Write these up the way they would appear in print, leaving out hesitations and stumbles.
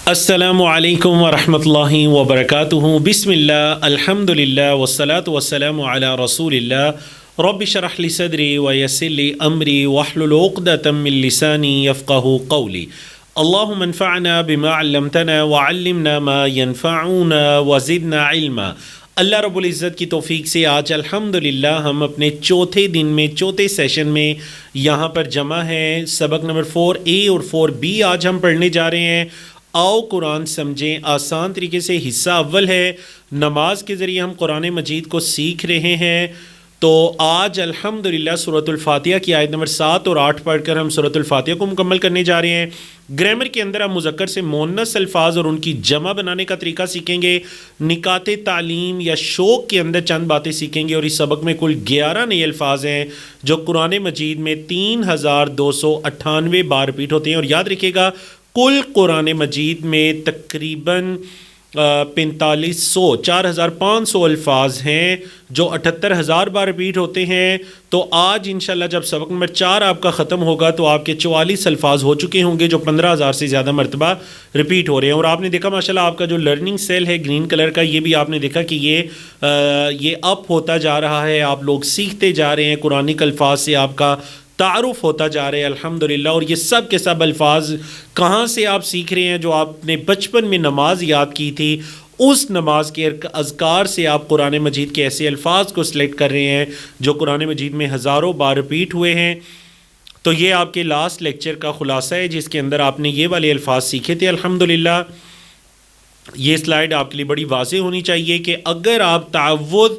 السلام علیکم ورحمۃ اللہ وبرکاتہ۔ بسم اللہ، الحمد للہ، والصلاة والسلام علی رسول اللہ۔ رب اشرح لی صدری ویسر لی امری واحلل عقدۃ من لسانی یفقہوا قولی۔ اللہم انفعنا بما علمتنا وعلمنا ما ینفعنا وزدنا علما۔ اللہ رب العزت کی توفیق سے آج الحمدللہ ہم اپنے چوتھے دن میں، چوتھے سیشن میں یہاں پر جمع ہیں۔ سبق نمبر 4A اور 4B آج ہم پڑھنے جا رہے ہیں۔ آؤ قرآن سمجھیں آسان طریقے سے۔ حصہ اول ہے نماز کے ذریعے ہم قرآن مجید کو سیکھ رہے ہیں۔ تو آج الحمدللہ سورۃ الفاتحہ کی آیت نمبر 7 اور 8 پڑھ کر ہم سورۃ الفاتحہ کو مکمل کرنے جا رہے ہیں۔ گرامر کے اندر ہم مذکر سے مؤنث الفاظ اور ان کی جمع بنانے کا طریقہ سیکھیں گے۔ نکات تعلیم یا شوق کے اندر چند باتیں سیکھیں گے، اور اس سبق میں کل 11 نئے الفاظ ہیں جو قرآن مجید میں 3298 بار ریپیٹ ہوتے ہیں۔ اور یاد رکھیے گا کل قرآن مجید میں تقریباً 4500 الفاظ ہیں جو 78000 بار ریپیٹ ہوتے ہیں۔ تو آج انشاءاللہ جب سبق نمبر 4 آپ کا ختم ہوگا تو آپ کے 44 الفاظ ہو چکے ہوں گے جو 15000 سے زیادہ مرتبہ ریپیٹ ہو رہے ہیں۔ اور آپ نے دیکھا ماشاءاللہ آپ کا جو لرننگ سیل ہے گرین کلر کا، یہ بھی آپ نے دیکھا کہ یہ اپ ہوتا جا رہا ہے۔ آپ لوگ سیکھتے جا رہے ہیں، قرآنک الفاظ سے آپ کا تعارف ہوتا جا رہا ہے الحمدللہ۔ اور یہ سب کے سب الفاظ کہاں سے آپ سیکھ رہے ہیں؟ جو آپ نے بچپن میں نماز یاد کی تھی، اس نماز کے اذکار سے آپ قرآن مجید کے ایسے الفاظ کو سلیکٹ کر رہے ہیں جو قرآن مجید میں ہزاروں بار ریپیٹ ہوئے ہیں۔ تو یہ آپ کے لاسٹ لیکچر کا خلاصہ ہے جس کے اندر آپ نے یہ والے الفاظ سیکھے تھے الحمدللہ۔ یہ سلائیڈ آپ کے لیے بڑی واضح ہونی چاہیے کہ اگر آپ تعوذ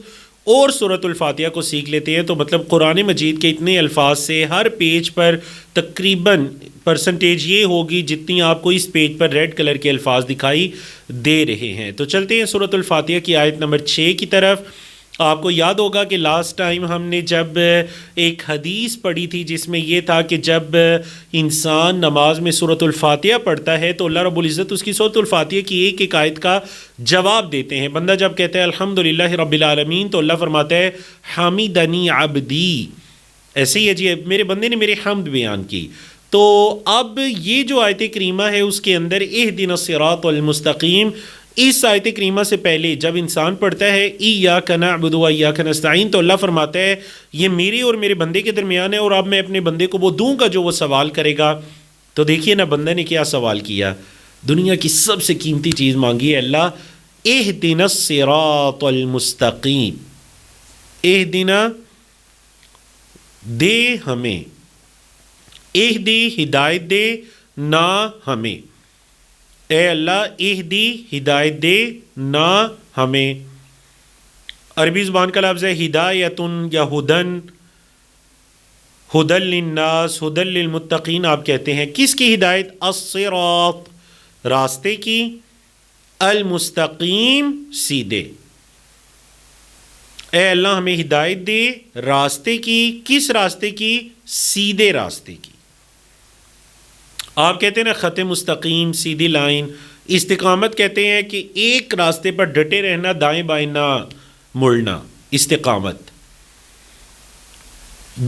اور سورۃ الفاتحہ کو سیکھ لیتے ہیں تو مطلب قرآن مجید کے اتنے الفاظ سے ہر پیج پر تقریباً پرسنٹیج یہ ہوگی جتنی آپ کو اس پیج پر ریڈ کلر کے الفاظ دکھائی دے رہے ہیں۔ تو چلتے ہیں سورۃ الفاتحہ کی آیت نمبر 6 کی طرف۔ آپ کو یاد ہوگا کہ لاسٹ ٹائم ہم نے جب ایک حدیث پڑھی تھی جس میں یہ تھا کہ جب انسان نماز میں سورۃ الفاتحہ پڑھتا ہے تو اللہ رب العزت اس کی سورۃ الفاتحہ کی ایک ایک آیت کا جواب دیتے ہیں۔ بندہ جب کہتا ہے الحمدللہ رب العالمین تو اللہ فرماتا ہے حمیدنی عبدی، ایسے ہی ہے جی میرے بندے نے میری حمد بیان کی۔ تو اب یہ جو آیت کریمہ ہے اس کے اندر اہدنا الصراط المستقیم، اس آیت کریمہ سے پہلے جب انسان پڑھتا ہے ایاک نعبد و ایاک نستعین تو اللہ فرماتا ہے یہ میرے اور میرے بندے کے درمیان ہے، اور اب میں اپنے بندے کو وہ دوں گا جو وہ سوال کرے گا۔ تو دیکھیے نا بندے نے کیا سوال کیا، دنیا کی سب سے قیمتی چیز مانگی ہے اللہ، اہدنا الصراط المستقیم، اہدنا دے ہمیں، اہدی ہدایت دے، نہ ہمیں، اے اللہ اہدی ہدایت دے نہ ہمیں۔ عربی زبان کا لفظ ہے ہدایتن یا ہدن، ہدن للناس، ہدن للمتقین آپ کہتے ہیں۔ کس کی ہدایت؟ الصراط، راستے کی، المستقیم، سیدھے۔ اے اللہ ہمیں ہدایت دے راستے کی، کس راستے کی؟ سیدھے راستے کی۔ آپ کہتے ہیں نا خط مستقیم، سیدھی لائن، استقامت کہتے ہیں کہ ایک راستے پر ڈٹے رہنا، دائیں بائیں نہ مڑنا، استقامت۔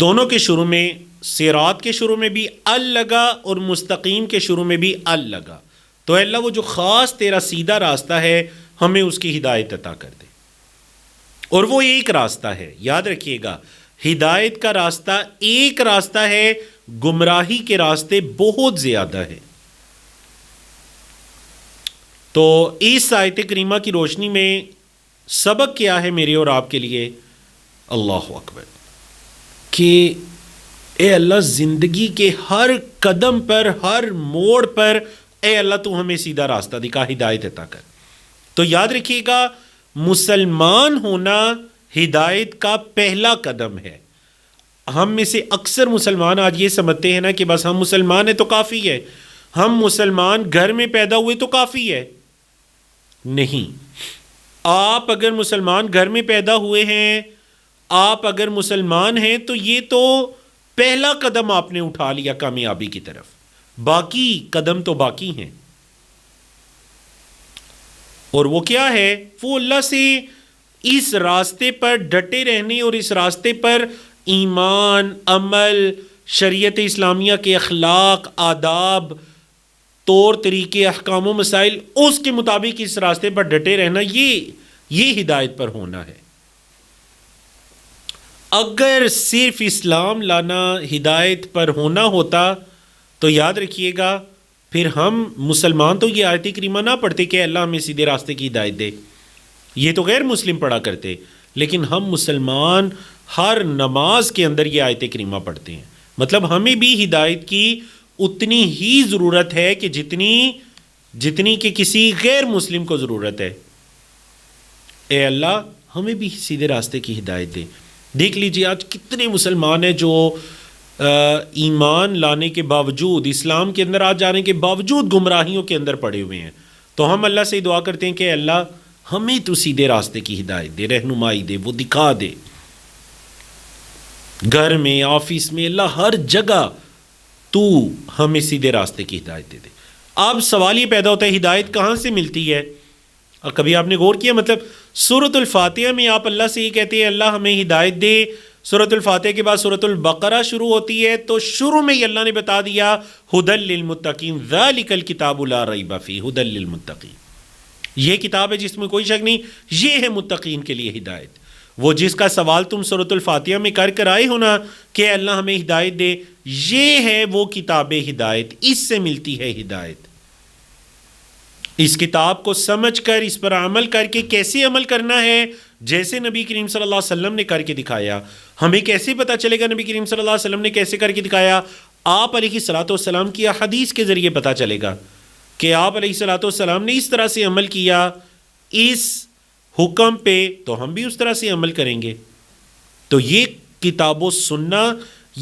دونوں کے شروع میں، صراط کے شروع میں بھی ال لگا اور مستقیم کے شروع میں بھی ال لگا۔ تو اے اللہ وہ جو خاص تیرا سیدھا راستہ ہے ہمیں اس کی ہدایت عطا کر دے۔ اور وہ ایک راستہ ہے، یاد رکھیے گا ہدایت کا راستہ ایک راستہ ہے، گمراہی کے راستے بہت زیادہ ہیں۔ تو اس آیت کریمہ کی روشنی میں سبق کیا ہے میرے اور آپ کے لیے؟ اللہ اکبر، کہ اے اللہ زندگی کے ہر قدم پر، ہر موڑ پر اے اللہ تو ہمیں سیدھا راستہ دکھا، ہدایت عطا کر۔ تو یاد رکھیے گا مسلمان ہونا ہدایت کا پہلا قدم ہے۔ ہم میں سے اکثر مسلمان آج یہ سمجھتے ہیں نا کہ بس ہم مسلمان ہیں تو کافی ہے، ہم مسلمان گھر میں پیدا ہوئے تو کافی ہے۔ نہیں، آپ اگر مسلمان گھر میں پیدا ہوئے ہیں، آپ اگر مسلمان ہیں تو یہ تو پہلا قدم آپ نے اٹھا لیا کامیابی کی طرف، باقی قدم تو باقی ہیں۔ اور وہ کیا ہے؟ وہ اللہ سے اس راستے پر ڈٹے رہنے اور اس راستے پر ایمان، عمل، شریعت اسلامیہ کے اخلاق، آداب، طور طریقے احکام و مسائل اس کے مطابق اس راستے پر ڈٹے رہنا، یہ ہدایت پر ہونا ہے۔ اگر صرف اسلام لانا ہدایت پر ہونا ہوتا تو یاد رکھیے گا پھر ہم مسلمان تو یہ آیت کریمہ نہ پڑھتے کہ اللہ ہمیں سیدھے راستے کی ہدایت دے، یہ تو غیر مسلم پڑھا کرتے، لیکن ہم مسلمان ہر نماز کے اندر یہ آیت کریمہ پڑھتے ہیں، مطلب ہمیں بھی ہدایت کی اتنی ہی ضرورت ہے کہ جتنی کہ کسی غیر مسلم کو ضرورت ہے۔ اے اللہ ہمیں بھی سیدھے راستے کی ہدایت دے۔ دیکھ لیجیے آج کتنے مسلمان ہیں جو ایمان لانے کے باوجود، اسلام کے اندر آ جانے کے باوجود گمراہیوں کے اندر پڑے ہوئے ہیں، تو ہم اللہ سے دعا کرتے ہیں کہ اللہ ہمیں تو سیدھے راستے کی ہدایت دے، رہنمائی دے، وہ دکھا دے، گھر میں، آفس میں، اللہ ہر جگہ تو ہمیں سیدھے راستے کی ہدایت دے دے۔ اب سوال یہ پیدا ہوتا ہے ہدایت کہاں سے ملتی ہے؟ اور کبھی آپ نے غور کیا مطلب سورۃ الفاتحہ میں آپ اللہ سے یہ کہتے ہیں اللہ ہمیں ہدایت دے، سورۃ الفاتحہ کے بعد سورۃ البقرہ شروع ہوتی ہے تو شروع میں ہی اللہ نے بتا دیا ھدی للمتقین، ذالک الکتاب لا ریب فیہ ھدی للمتقین، یہ کتاب ہے جس میں کوئی شک نہیں، یہ ہے متقین کے لیے ہدایت۔ وہ جس کا سوال تم سورۃ الفاتحہ میں کر آئے ہو نا کہ اللہ ہمیں ہدایت دے، یہ ہے وہ کتاب ہدایت، اس سے ملتی ہے ہدایت۔ اس کتاب کو سمجھ کر اس پر عمل کر کے کیسے عمل کرنا ہے، جیسے نبی کریم صلی اللہ علیہ وسلم نے کر کے دکھایا۔ ہمیں کیسے پتہ چلے گا نبی کریم صلی اللہ علیہ وسلم نے کیسے کر کے دکھایا؟ آپ علیہ الصلوۃ والسلام کی احادیث کے ذریعے پتہ چلے گا کہ آپ علیہ الصلوۃ والسلام نے اس طرح سے عمل کیا اس حکم پہ، تو ہم بھی اس طرح سے عمل کریں گے۔ تو یہ کتاب و سنہ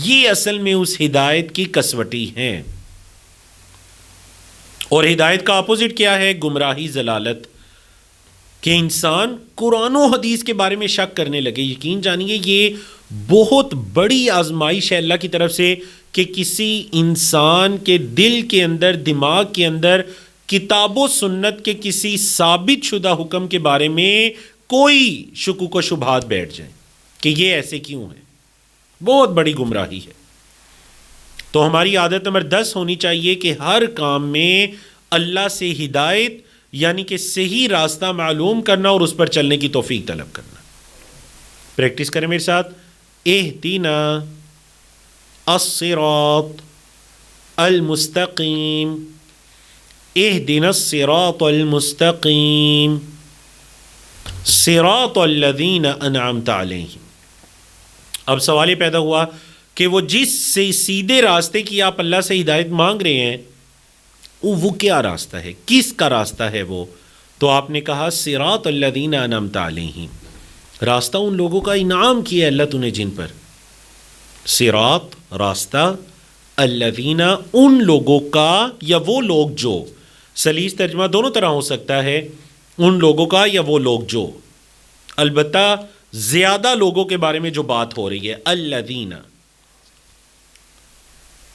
یہ اصل میں اس ہدایت کی کسوٹی ہیں۔ اور ہدایت کا اپوزٹ کیا ہے؟ گمراہی، ضلالت، کہ انسان قرآن و حدیث کے بارے میں شک کرنے لگے۔ یقین جانیے یہ بہت بڑی آزمائش ہے اللہ کی طرف سے کہ کسی انسان کے دل کے اندر، دماغ کے اندر کتاب و سنت کے کسی ثابت شدہ حکم کے بارے میں کوئی شکوک و شبہات بیٹھ جائیں کہ یہ ایسے کیوں ہے۔ بہت بڑی گمراہی ہے۔ تو ہماری عادت نمبر 10 ہونی چاہیے کہ ہر کام میں اللہ سے ہدایت یعنی کہ صحیح راستہ معلوم کرنا اور اس پر چلنے کی توفیق طلب کرنا۔ پریکٹس کریں میرے ساتھ، اہدنا الصراط المستقیم، اہدنا الصراط المستقیم صراط الذین انعمت علیہم۔ اب سوال یہ پیدا ہوا کہ وہ جس سے سیدھے راستے کی آپ اللہ سے ہدایت مانگ رہے ہیں وہ کیا راستہ ہے، کس کا راستہ ہے وہ؟ تو آپ نے کہا صراط الذین انعمت علیہم، راستہ ان لوگوں کا انعام کیا اللہ تو نے جن پر۔ صراط راستہ، الذین ان لوگوں کا یا وہ لوگ جو، سلیس ترجمہ دونوں طرح ہو سکتا ہے، ان لوگوں کا یا وہ لوگ جو، البتہ زیادہ لوگوں کے بارے میں جو بات ہو رہی ہے، الذین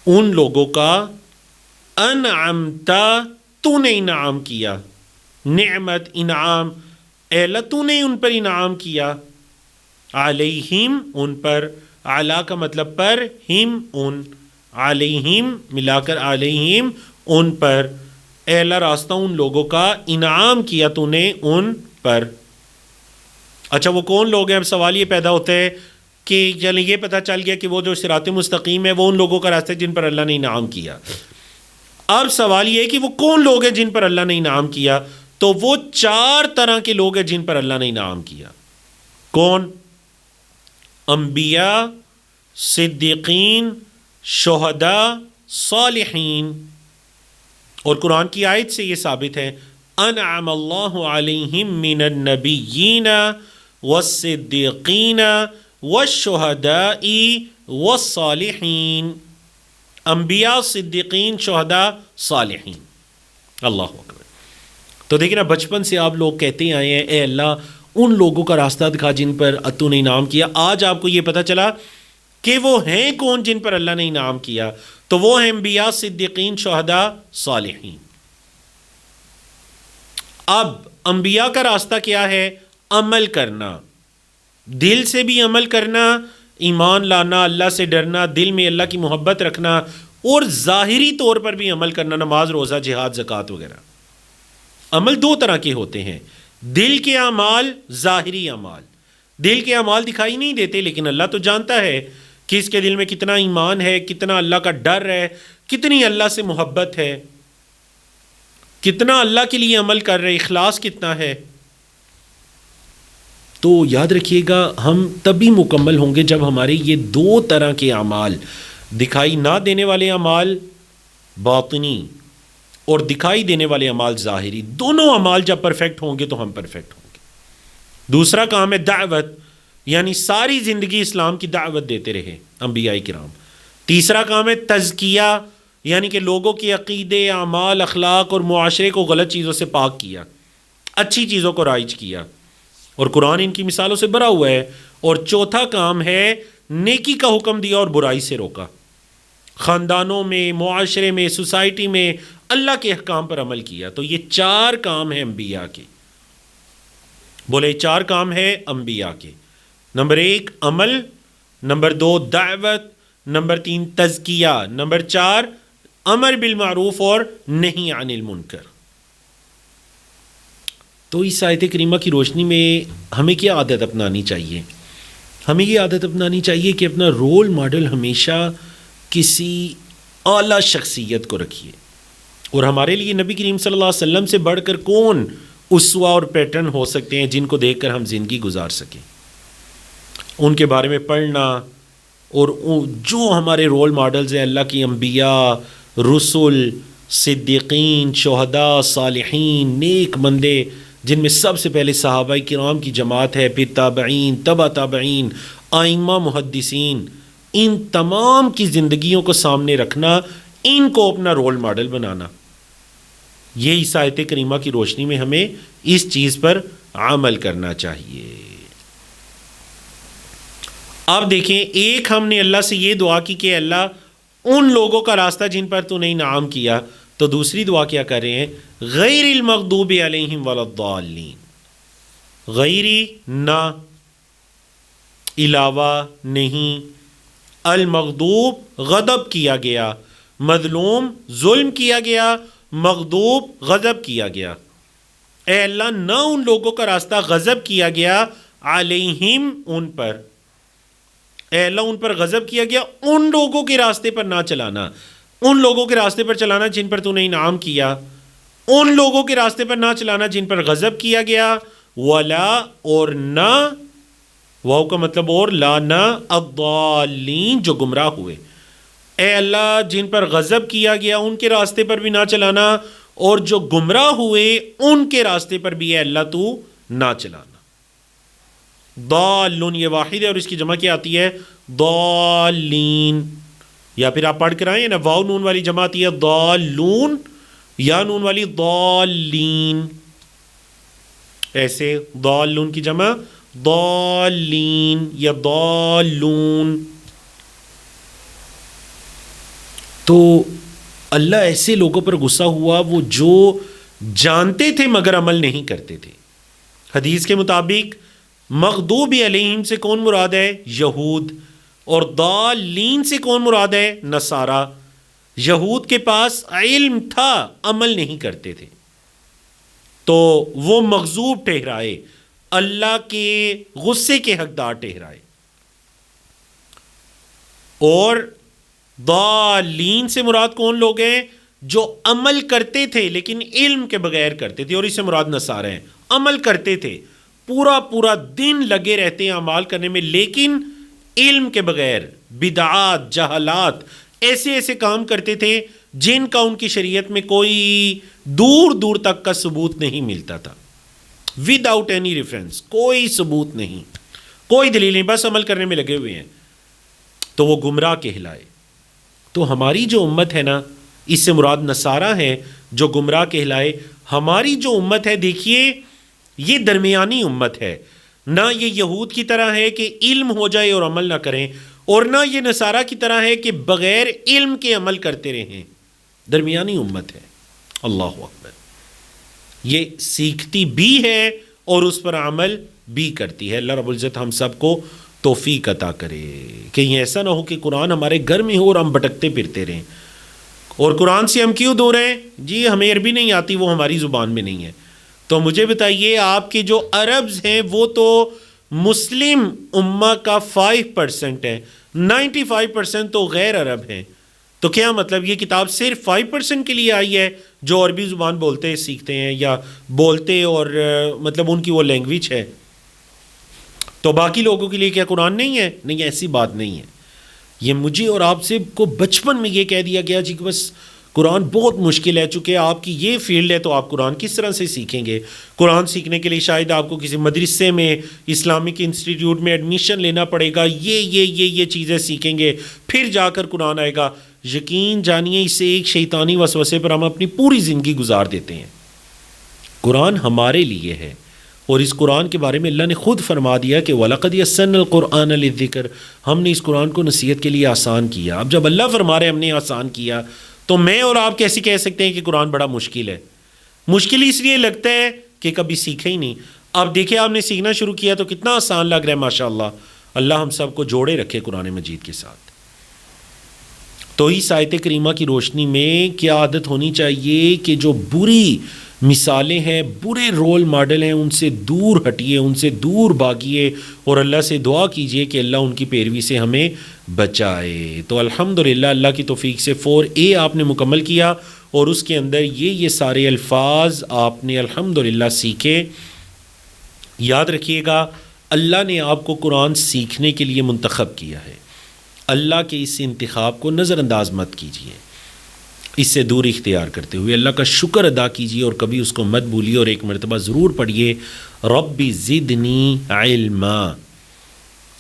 ان لوگوں کا، انعمت تو نے انعام کیا، نعمت انعام، اے اللہ تو نے ان پر انعام کیا، علیہم ان پر، علی کا مطلب پر، ہم ان، علیہم ملا کر علیہم ان پر، اے اللہ راستہ ان لوگوں کا انعام کیا تو نے ان پر۔ اچھا وہ کون لوگ ہیں؟ اب سوال یہ پیدا ہوتا ہے کہ چلیں یہ پتہ چل گیا کہ وہ جو صراط مستقیم ہے وہ ان لوگوں کا راستہ ہے جن پر اللہ نے انعام کیا۔ اب سوال یہ ہے کہ وہ کون لوگ ہیں جن پر اللہ نے انعام کیا؟ تو وہ 4 طرح کے لوگ ہیں جن پر اللہ نے انعام کیا۔ کون؟ انبیاء، صدیقین، شہداء، صالحین۔ اور قرآن کی آیت سے یہ ثابت ہے، انعم اللہ علیہم من النبیین والصدیقین والشہداء والصالحین، انبیاء، صدیقین، شہداء، صالحین۔ اللہ اکبر۔ تو دیکھیں نا بچپن سے آپ لوگ کہتے آئے ہیں اے اللہ ان لوگوں کا راستہ دکھا جن پر تو نے انعام کیا۔ آج آپ کو یہ پتہ چلا کہ وہ ہیں کون جن پر اللہ نے انعام کیا، تو وہ ہیں انبیاء، صدیقین، شہداء، صالحین۔ اب انبیاء کا راستہ کیا ہے؟ عمل کرنا، دل سے بھی عمل کرنا، ایمان لانا، اللہ سے ڈرنا، دل میں اللہ کی محبت رکھنا، اور ظاہری طور پر بھی عمل کرنا، نماز، روزہ، جہاد، زکوٰۃ وغیرہ۔ عمل دو طرح کے ہوتے ہیں، دل کے اعمال، ظاہری اعمال۔ دل کے اعمال دکھائی نہیں دیتے، لیکن اللہ تو جانتا ہے کہ اس کے دل میں کتنا ایمان ہے، کتنا اللہ کا ڈر ہے، کتنی اللہ سے محبت ہے، کتنا اللہ کے لیے عمل کر رہے، اخلاص کتنا ہے۔ تو یاد رکھیے گا، ہم تبھی مکمل ہوں گے جب ہمارے یہ دو طرح کے اعمال، دکھائی نہ دینے والے اعمال باطنی اور دکھائی دینے والے اعمال ظاہری، دونوں اعمال جب پرفیکٹ ہوں گے تو ہم پرفیکٹ ہوں گے۔ دوسرا کام ہے دعوت، یعنی ساری زندگی اسلام کی دعوت دیتے رہے انبیاء کرام۔ تیسرا کام ہے تزکیہ، یعنی کہ لوگوں کے عقیدے، اعمال، اخلاق اور معاشرے کو غلط چیزوں سے پاک کیا، اچھی چیزوں کو رائج کیا، اور قرآن ان کی مثالوں سے بھرا ہوا ہے۔ اور چوتھا کام ہے نیکی کا حکم دیا اور برائی سے روکا، خاندانوں میں، معاشرے میں، سوسائٹی میں اللہ کے احکام پر عمل کیا۔ تو یہ چار کام ہیں انبیاء کے، بولے چار کام ہے انبیاء کے۔ نمبر 1 عمل، نمبر 2 دعوت، نمبر 3 تزکیہ، نمبر 4 امر بالمعروف اور نہی عن المنکر۔ تو اس آیت کریمہ کی روشنی میں ہمیں کیا عادت اپنانی چاہیے؟ ہمیں یہ عادت اپنانی چاہیے کہ اپنا رول ماڈل ہمیشہ کسی اعلیٰ شخصیت کو رکھیے، اور ہمارے لیے نبی کریم صلی اللہ علیہ وسلم سے بڑھ کر کون اسوہ اور پیٹرن ہو سکتے ہیں جن کو دیکھ کر ہم زندگی گزار سکیں۔ ان کے بارے میں پڑھنا، اور جو ہمارے رول ماڈلز ہیں، اللہ کی انبیاء، رسول، صدیقین، شہداء، صالحین، نیک بندے، جن میں سب سے پہلے صحابہ کرام کی جماعت ہے، پھر تابعین، تبع تابعین، ائمہ، محدثین، ان تمام کی زندگیوں کو سامنے رکھنا، ان کو اپنا رول ماڈل بنانا، یہ اس آیت کریمہ کی روشنی میں ہمیں اس چیز پر عمل کرنا چاہیے۔ اب دیکھیں، ایک ہم نے اللہ سے یہ دعا کی کہ اللہ ان لوگوں کا راستہ جن پر تو نے انعام کیا، تو دوسری دعا کیا کر رہے ہیں؟ غیر المغضوب علیہم ولا الضالین، غیری نہ، علاوہ نہیں، المغضوب غضب کیا گیا، مظلوم ظلم کیا گیا، مغضوب غضب کیا گیا۔ اے اللہ نہ ان لوگوں کا راستہ غضب کیا گیا، علیہم ان پر، اے اللہ ان پر غضب کیا گیا، ان لوگوں کے راستے پر نہ چلانا، ان لوگوں کے راستے پر چلانا جن پر تو نے انعام کیا، ان لوگوں کے راستے پر نہ چلانا جن پر غضب کیا گیا، ولا اور نہ، واو کا مطلب اور، لا نہ، الضالین جو گمراہ ہوئے۔ اے اللہ جن پر غضب کیا گیا ان کے راستے پر بھی نہ چلانا، اور جو گمراہ ہوئے ان کے راستے پر بھی اے اللہ تو نہ چلانا۔ ضالون یہ واحد ہے، اور اس کی جمع کیا آتی ہے؟ ضالین، یا پھر آپ پڑھ کر آئیں نا، واو نون والی جمع آتی ہے ضالون، یا نون والی ضالین، ایسے ضالون کی جمع ضالین یا ضالون۔ تو اللہ ایسے لوگوں پر غصہ ہوا وہ جو جانتے تھے مگر عمل نہیں کرتے تھے۔ حدیث کے مطابق مغضوب علیہم سے کون مراد ہے؟ یہود، اور ضالین سے کون مراد ہے؟ نصارہ۔ یہود کے پاس علم تھا، عمل نہیں کرتے تھے، تو وہ مغضوب ٹھہرائے، اللہ کے غصے کے حقدار ٹھہرائے۔ اور ضالین سے مراد کون لوگ ہیں؟ جو عمل کرتے تھے لیکن علم کے بغیر کرتے تھے، اور اس سے مراد نصارہ ہیں۔ عمل کرتے تھے، پورا پورا دن لگے رہتے ہیں اعمال کرنے میں، لیکن علم کے بغیر بدعات، جہالات، ایسے ایسے کام کرتے تھے جن کا ان کی شریعت میں کوئی دور دور تک کا ثبوت نہیں ملتا تھا، ود آؤٹ اینی ریفرنس، کوئی ثبوت نہیں، کوئی دلیل نہیں، بس عمل کرنے میں لگے ہوئے ہیں، تو وہ گمراہ کہلائے۔ تو ہماری جو امت ہے نا، اس سے مراد نصارہ ہیں جو گمراہ کہلائے۔ ہماری جو امت ہے، دیکھیے یہ درمیانی امت ہے، نہ یہ یہود کی طرح ہے کہ علم ہو جائے اور عمل نہ کریں، اور نہ یہ نصارہ کی طرح ہے کہ بغیر علم کے عمل کرتے رہیں۔ درمیانی امت ہے۔ اللہ اکبر۔ یہ سیکھتی بھی ہے اور اس پر عمل بھی کرتی ہے۔ اللہ رب العزت ہم سب کو توفیق عطا کرے، کہیں ایسا نہ ہو کہ قرآن ہمارے گھر میں ہو اور ہم بھٹکتے پھرتے رہیں۔ اور قرآن سے ہم کیوں دور ہیں؟ جی ہمیں عربی نہیں آتی، وہ ہماری زبان میں نہیں ہے. تو مجھے بتائیے آپ کے جو عربز ہیں وہ تو مسلم امہ کا 5% ہے، 95% تو غیر عرب ہیں. تو کیا مطلب یہ کتاب صرف 5% کے لیے آئی ہے جو عربی زبان بولتے سیکھتے ہیں یا بولتے اور مطلب ان کی وہ لینگویج ہے؟ تو باقی لوگوں کے لیے کیا قرآن نہیں ہے؟ نہیں، ایسی بات نہیں ہے. یہ مجھے اور آپ سے کو بچپن میں یہ کہہ دیا گیا جی کہ بس قرآن بہت مشکل ہے، چونکہ آپ کی یہ فیلڈ ہے تو آپ قرآن کس طرح سے سیکھیں گے؟ قرآن سیکھنے کے لیے شاید آپ کو کسی مدرسے میں، اسلامک انسٹیٹیوٹ میں ایڈمیشن لینا پڑے گا، یہ چیزیں سیکھیں گے پھر جا کر قرآن آئے گا. یقین جانیے اس سے ایک شیطانی وسوسے پر ہم اپنی پوری زندگی گزار دیتے ہیں. قرآن ہمارے لیے ہے، اور اس قرآن کے بارے میں اللہ نے خود فرما دیا کہ وَلَقَدْ يَسَّرْنَا الْقُرْآنَ لِلذِّكْرِ، ہم نے اس قرآن کو نصیحت کے لیے آسان کیا. اب جب اللہ فرما رہے ہم نے آسان کیا تو میں اور آپ کیسے کہہ سکتے ہیں کہ قرآن بڑا مشکل ہے؟ مشکل اس لیے لگتا ہے کہ کبھی سیکھا ہی نہیں. اب دیکھیں آپ نے سیکھنا شروع کیا تو کتنا آسان لگ رہا ہے ماشاءاللہ. اللہ ہم سب کو جوڑے رکھے قرآن مجید کے ساتھ. تو اس آیت کریمہ کی روشنی میں کیا عادت ہونی چاہیے کہ جو بری مثالیں ہیں، برے رول ماڈل ہیں، ان سے دور ہٹیے، ان سے دور بھاگیے اور اللہ سے دعا کیجئے کہ اللہ ان کی پیروی سے ہمیں بچائے. تو الحمدللہ اللہ کی توفیق سے 4A آپ نے مکمل کیا اور اس کے اندر یہ سارے الفاظ آپ نے الحمدللہ سیکھے. یاد رکھیے گا اللہ نے آپ کو قرآن سیکھنے کے لیے منتخب کیا ہے. اللہ کے اس انتخاب کو نظر انداز مت کیجیے، اس سے دور اختیار کرتے ہوئے اللہ کا شکر ادا کیجیے اور کبھی اس کو مت بھولیے. اور ایک مرتبہ ضرور پڑھیے ربی زدنی علما.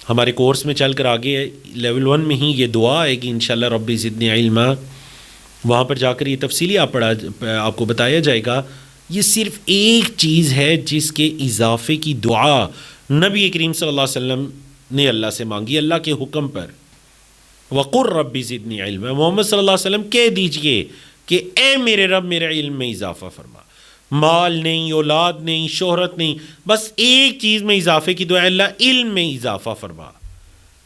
ہمارے کورس میں چل کر آگے لیول 1 میں ہی یہ دعا آئے گی انشاءاللہ، ربی زدنی علما. وہاں پر جا کر یہ تفصیلی آپ کو بتایا جائے گا. یہ صرف ایک چیز ہے جس کے اضافے کی دعا نبی کریم صلی اللہ علیہ وسلم نے اللہ سے مانگی اللہ کے حکم پر. وقر ربی زدنی علما. محمد صلی اللہ علیہ وسلم کہہ دیجئے کہ اے میرے رب میرے علم میں اضافہ فرما. مال نہیں، اولاد نہیں، شہرت نہیں، بس ایک چیز میں اضافے کی دعا، اللہ علم میں اضافہ فرما.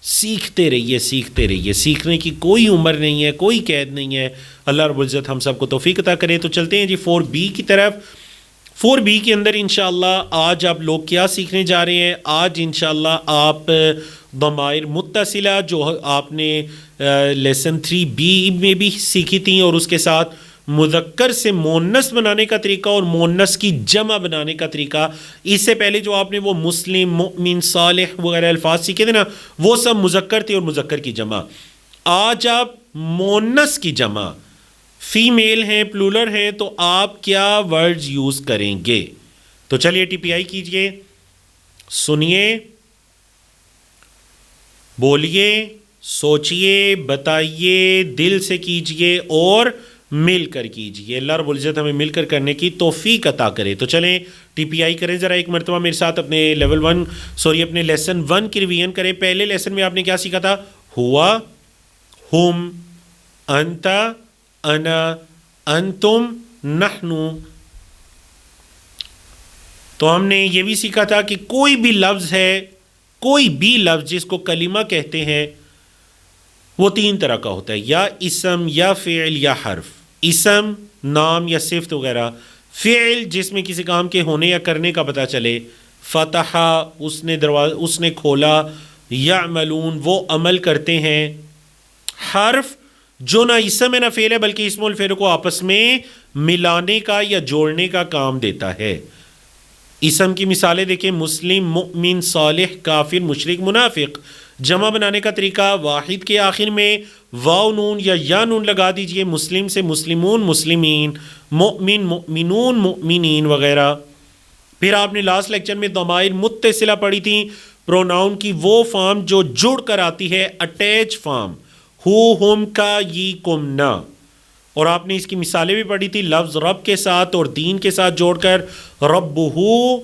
سیکھتے رہیے سیکھتے رہیے، سیکھنے کی کوئی عمر نہیں ہے، کوئی قید نہیں ہے. اللہ رب العزت ہم سب کو توفیق عطا کرے. تو چلتے ہیں جی 4B کی طرف. 4B کے اندر انشاءاللہ آج آپ لوگ کیا سیکھنے جا رہے ہیں؟ آج انشاءاللہ آپ ضمائر متصلہ جو آپ نے لیسن 3B میں بھی سیکھی تھیں، اور اس کے ساتھ مذکر سے مونس بنانے کا طریقہ اور مونس کی جمع بنانے کا طریقہ. اس سے پہلے جو آپ نے وہ مسلم، مؤمن، صالح وغیرہ الفاظ سیکھے تھے نا، وہ سب مذکر تھے اور مذکر کی جمع. آج آپ مونس کی جمع، فیمیل ہیں، پلورل ہیں، تو آپ کیا ورڈز یوز کریں گے؟ تو چلیے TPI کیجئے، سنیے، بولیے، سوچئے، بتائیے، دل سے کیجئے اور مل کر کیجئے. اللہ رب العزت ہمیں مل کر کرنے کی توفیق عطا کرے. تو چلیں TPI کریں ذرا ایک مرتبہ میرے ساتھ. اپنے لیسن 1 کی ریویژن کریں. پہلے لیسن میں آپ نے کیا سیکھا تھا؟ ہوا، ہم، انت، انا، انتم، نحنو. تو ہم نے یہ بھی سیکھا تھا کہ کوئی بھی لفظ ہے، کوئی بھی لفظ جس کو کلمہ کہتے ہیں وہ 3 طرح کا ہوتا ہے، یا اسم، یا فعل، یا حرف. اسم نام یا صفت وغیرہ. فعل جس میں کسی کام کے ہونے یا کرنے کا پتہ چلے. فتح اس نے کھولا. یعملون وہ عمل کرتے ہیں. حرف جو نہ اسم ہے نہ فعل ہے بلکہ اسم والفعل کو آپس میں ملانے کا یا جوڑنے کا کام دیتا ہے. اسم کی مثالیں دیکھیں، مسلم، مؤمن، صالح، کافر، مشرک، منافق. جمع بنانے کا طریقہ، واحد کے آخر میں واو نون یا نون لگا دیجئے. مسلم سے مسلمون، مسلمین، مؤمن، مؤمنون، مؤمنین وغیرہ. پھر آپ نے لاسٹ لیکچر میں ضمائر متصلہ پڑھی تھی، پروناؤن کی وہ فارم جو جڑ کر آتی ہے، اٹیچ فارم، ہو، ہم، کا، ی، کم، نا. اور آپ نے اس کی مثالیں بھی پڑھی تھی، لفظ رب کے ساتھ اور دین کے ساتھ جوڑ کر، ربہو،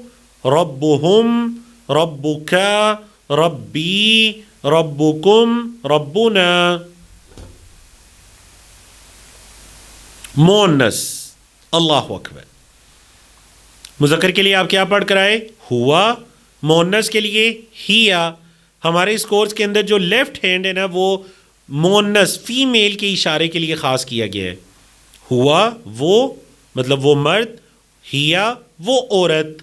ربہم، ربکا، ربی، ربکم، ربنا. مونس، اللہ اکبر. مذکر کے لیے آپ کیا پڑھ کر آئے؟ ہوا. مونس کے لیے ہیا. ہمارے اس کورس کے اندر جو لیفٹ ہینڈ ہے نا وہ مونس فیمیل کے اشارے کے لیے خاص کیا گیا ہے. ہوا وہ مطلب وہ مرد، ہیا وہ عورت،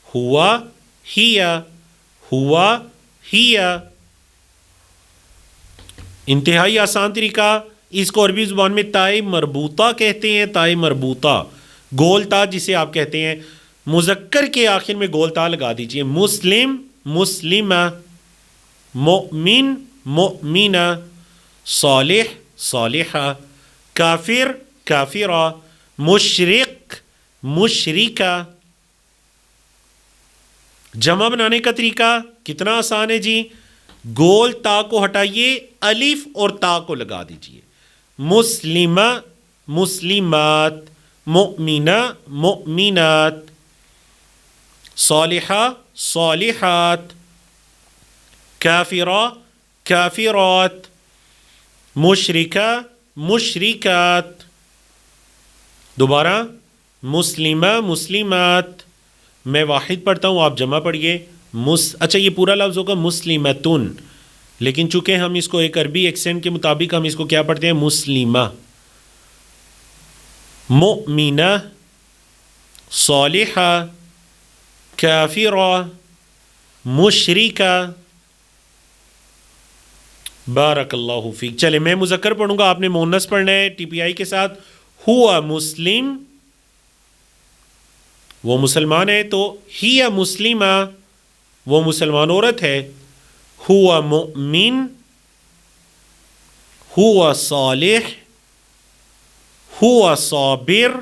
ہوا ہیا، ہوا ہیا۔ انتہائی آسان طریقہ، اس کو عربی زبان میں تائے مربوطہ کہتے ہیں، تائے مربوطہ، گول تا جسے آپ کہتے ہیں۔ مذکر کے آخر میں گول تا لگا دیجئے، مسلم مسلمہ، مؤمن مؤمنہ، صالح صالحہ، کافر کافرہ، مشرق مشرکہ۔ جمع بنانے کا طریقہ کتنا آسان ہے جی، گول تا کو ہٹائیے، الف اور تا کو لگا دیجئے، مسلمہ مسلمات، مؤمنہ مؤمنات، صالحہ صالحات، کافرہ کافرات، مشرکہ مشرکات۔ دوبارہ، مسلمہ مسلمات، میں واحد پڑھتا ہوں آپ جمع پڑھیے، اچھا یہ پورا لفظ ہوگا مسلمتن، لیکن چونکہ ہم اس کو ایک عربی ایکسنٹ کے مطابق ہم اس کو کیا پڑھتے ہیں، مسلمہ، مؤمنہ، صالحہ، کافرہ، مشرکہ۔ بارک اللہ فیک۔ چلے میں مذکر پڑھوں گا، آپ نے مؤنث پڑھنا ہے ٹی پی آئی کے ساتھ۔ ہوا مسلم، وہ مسلمان ہے، تو ہی مسلمہ، وہ مسلمان عورت ہے۔ ہوا مؤمن، ہوا صالح، ہوا صابر،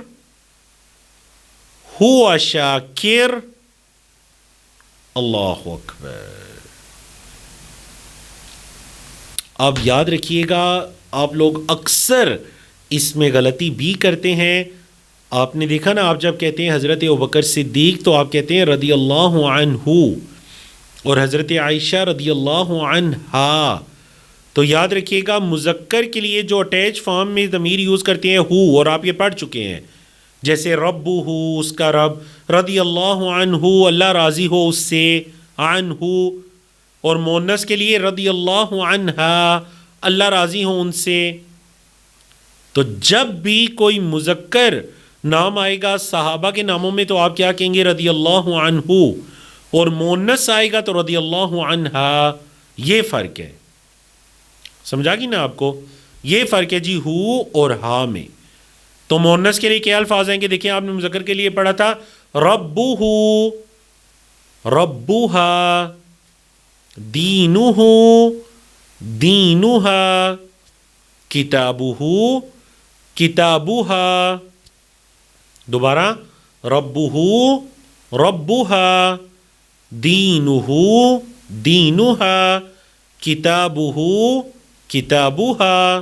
ہوا شاکر۔ اللہ اکبر۔ اب یاد رکھیے گا، آپ لوگ اکثر اس میں غلطی بھی کرتے ہیں۔ آپ نے دیکھا نا، آپ جب کہتے ہیں حضرت ابوبکر صدیق تو آپ کہتے ہیں رضی اللہ عنہ، اور حضرت عائشہ رضی اللہ عنہا۔ تو یاد رکھیے گا، مذکر کے لیے جو اٹیچ فارم میں ضمیر یوز کرتے ہیں ہو، اور آپ یہ پڑھ چکے ہیں، جیسے رب ہو اس کا رب، رضی اللہ عنہ اللہ راضی ہو اس سے، عنہ، اور مؤنث کے لیے رضی اللہ عنہا اللہ راضی ہو ان سے۔ تو جب بھی کوئی مذکر نام آئے گا صحابہ کے ناموں میں تو آپ کیا کہیں گے، رضی اللہ عنہ، اور مؤنث آئے گا تو رضی اللہ عنہا۔ یہ فرق ہے، سمجھا گی نا آپ کو، یہ فرق ہے جی ہو اور ہا میں۔ تو مؤنث کے لیے کیا الفاظ آئیں گے، دیکھیں آپ نے مذکر کے لیے پڑھا تھا، ربہ ربہا، دینہ دینہا، کتابہ کتابہا۔ دوبارہ، ربہ ربہا، دینہ دینہا، کتابہ کتابہا۔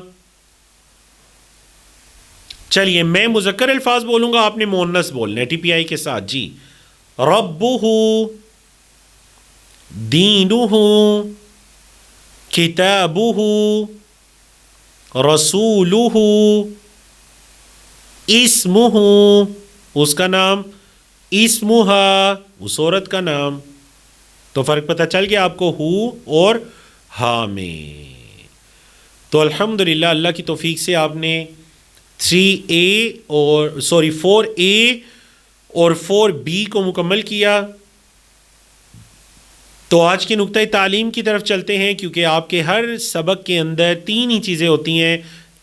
چلیے میں مذکر الفاظ بولوں گا، آپ نے مؤنث بولنا ہے ٹی پی آئی کے ساتھ جی۔ ربہ، دینہ، کتابہ، رسولہ، اسمہ، اس کا نام، اسمہا، اس عورت کا نام۔ تو فرق پتہ چل گیا آپ کو ہو اور ہا میں۔ تو الحمدللہ اللہ کی توفیق سے آپ نے 4A اور 4B کو مکمل کیا۔ تو آج کے نقطۂ تعلیم کی طرف چلتے ہیں، کیونکہ آپ کے ہر سبق کے اندر 3 ہی چیزیں ہوتی ہیں۔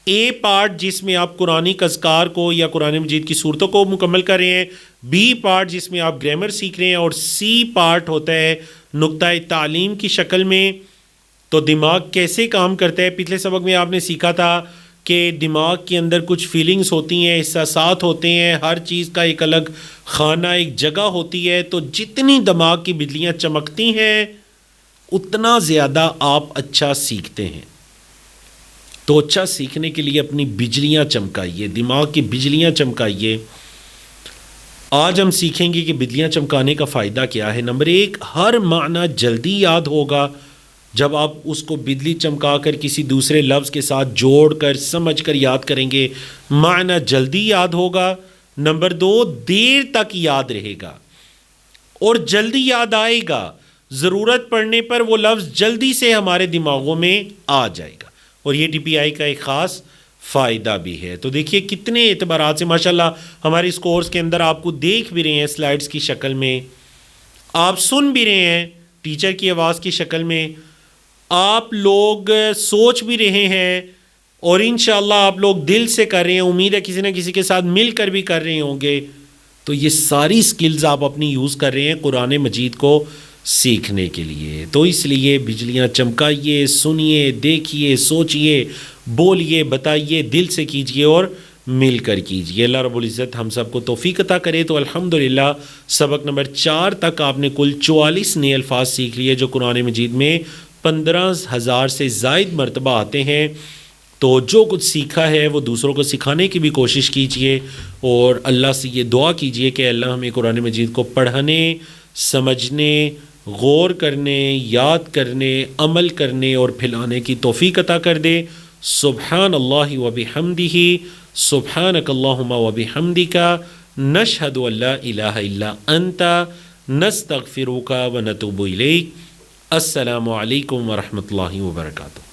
A پارٹ جس میں آپ قرآنی اذکار کو یا قرآن مجید کی صورتوں کو مکمل کر رہے ہیں، B پارٹ جس میں آپ گرامر سیکھ رہے ہیں، اور C پارٹ ہوتا ہے نقطۂ تعلیم کی شکل میں۔ تو دماغ کیسے کام کرتا ہے، پچھلے سبق میں آپ نے سیکھا تھا کہ دماغ کے اندر کچھ فیلنگز ہوتی ہیں، احساسات ہوتے ہیں، ہر چیز کا ایک الگ خانہ، ایک جگہ ہوتی ہے۔ تو جتنی دماغ کی بجلیاں چمکتی ہیں اتنا زیادہ آپ اچھا سیکھتے ہیں۔ تو اچھا سیکھنے کے لیے اپنی بجلیاں چمکائیے، دماغ کی بجلیاں چمکائیے۔ آج ہم سیکھیں گے کہ بجلیاں چمکانے کا فائدہ کیا ہے۔ نمبر 1، ہر معنی جلدی یاد ہوگا جب آپ اس کو بجلی چمکا کر کسی دوسرے لفظ کے ساتھ جوڑ کر سمجھ کر یاد کریں گے، معنی جلدی یاد ہوگا۔ نمبر 2، دیر تک یاد رہے گا اور جلدی یاد آئے گا، ضرورت پڑنے پر وہ لفظ جلدی سے ہمارے دماغوں میں آ جائے گا، اور یہ ٹی پی آئی کا ایک خاص فائدہ بھی ہے۔ تو دیکھیے کتنے اعتبارات سے ماشاءاللہ ہمارے اس کورس کے اندر آپ کو دیکھ بھی رہے ہیں سلائڈز کی شکل میں، آپ سن بھی رہے ہیں ٹیچر کی آواز کی شکل میں، آپ لوگ سوچ بھی رہے ہیں، اور انشاءاللہ آپ لوگ دل سے کر رہے ہیں، امید ہے کسی نہ کسی کے ساتھ مل کر بھی کر رہے ہوں گے۔ تو یہ ساری سکلز آپ اپنی یوز کر رہے ہیں قرآن مجید کو سیکھنے کے لیے۔ تو اس لیے بجلیاں چمکائیے، سنیے، دیکھیے، سوچئے، بولیے، بتائیے، دل سے کیجئے اور مل کر کیجئے۔ اللہ رب العزت ہم سب کو توفیق عطا کرے۔ تو الحمدللہ سبق نمبر 4 تک آپ نے کل 44 نئے الفاظ سیکھ لیے جو قرآن مجید میں 15,000 سے زائد مرتبہ آتے ہیں۔ تو جو کچھ سیکھا ہے وہ دوسروں کو سکھانے کی بھی کوشش کیجئے، اور اللہ سے یہ دعا کیجئے کہ اللہ ہمیں قرآن مجید کو پڑھنے، سمجھنے، غور کرنے، یاد کرنے، عمل کرنے اور پھیلانے کی توفیق عطا کر دے۔ سبحان اللہ و بحمدہ، سبحانک اللہم و بحمدک، نشہد ان لا الہ الا انت، نستغفرک و نتوب الیک۔ السلام علیکم ورحمۃ اللہ وبرکاتہ۔